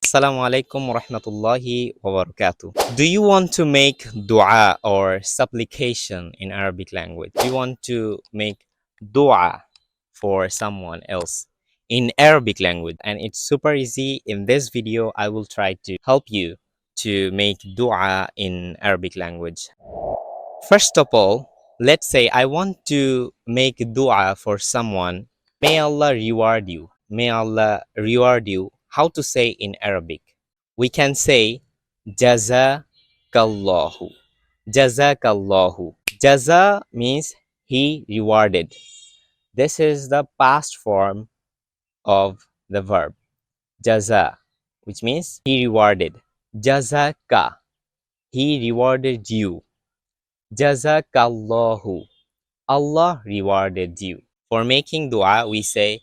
Assalamu alaikum wa rahmatullahi wa barakatuh. Do you want to make dua or supplication in Arabic language? Do you want to make dua for someone else in Arabic language? And it's super easy. In this video, I will try to help you to make dua in Arabic language. First of all, let's say I want to make dua for someone. May Allah reward you. May Allah reward you. How to say in Arabic? We can say Jazakallahu. Jazakallahu. Jaza means he rewarded. This is the past form of the verb jaza, which means he rewarded. Jazaka, he rewarded you. Jazakallahu, Allah rewarded you. For making dua, we say,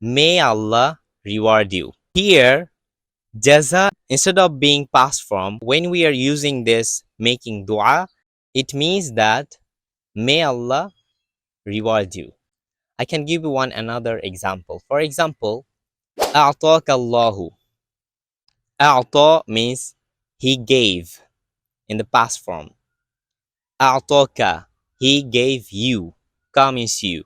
may Allah reward you. Here, jaza, instead of being past form, when we are using this making dua, it means that may Allah reward you. I can give you another example. For example, a'taka Allahu. A'ta means he gave in the past form. A'taka, he gave you. Ka means you.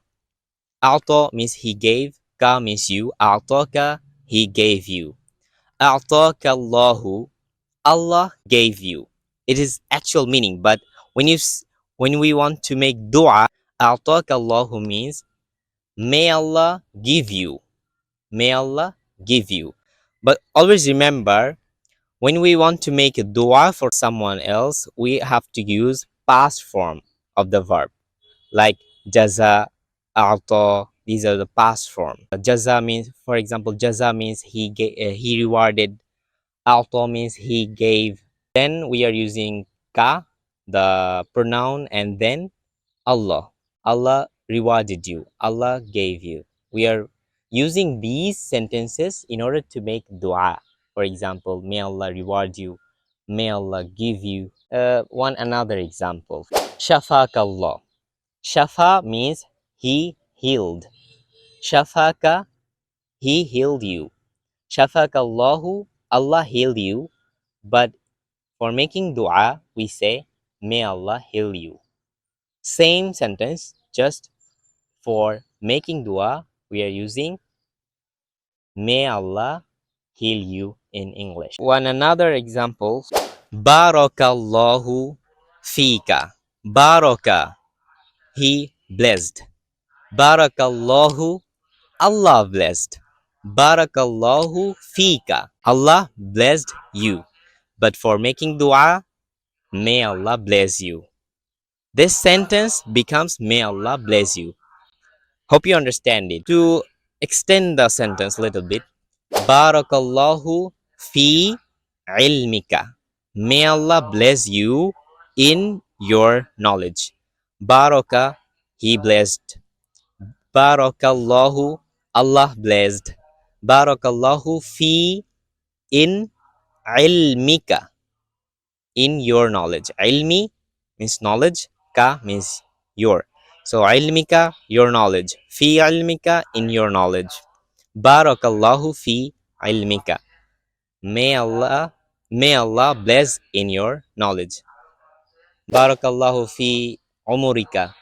A'ta means he gave. Ka means you. A'taka, he gave you. A'taka Allahu, Allah gave you. It is actual meaning, but when we want to make dua, a'taka Allahu means may Allah give you. May Allah give you. But always remember, when we want to make a dua for someone else, we have to use past form of the verb, like jaza, a'ta. These are the past form. Jaza means, for example, jaza means he rewarded. A'ta means he gave. Then we are using ka, the pronoun, and then Allah. Allah rewarded you. Allah gave you. We are using these sentences in order to make dua. For example, may Allah reward you. May Allah give you. One another example. Shafakallah. Shafa means he healed. Shafaka, he healed you. Shafakallahu, Allah healed you. But for making dua, we say, may Allah heal you. Same sentence, just for making dua, we are using may Allah heal you in English. One another example, Barakallahu fika. Baraka, he blessed. Barakallahu, Allah blessed. Barakallahu fika, Allah blessed you. But for making dua, may Allah bless you. This sentence becomes may Allah bless you. Hope you understand it. To extend the sentence a little bit, Barakallahu fi ilmika. May Allah bless you in your knowledge. Baraka, he blessed. Barakallahu, Allah blessed. Barakallahu fi in ilmika, in your knowledge. Ilmi means knowledge, ka means your. So ilmika, your knowledge. Fi ilmika, in your knowledge. Barakallahu fi ilmika. May Allah bless in your knowledge. Barakallahu fi umurika.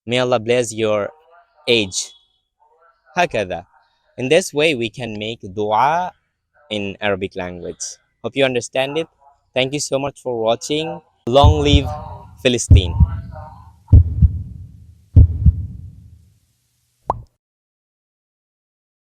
May Allah bless your age. Hakada. In this way, we can make dua in Arabic language. Hope you understand it. Thank you so much for watching. Long live Palestine.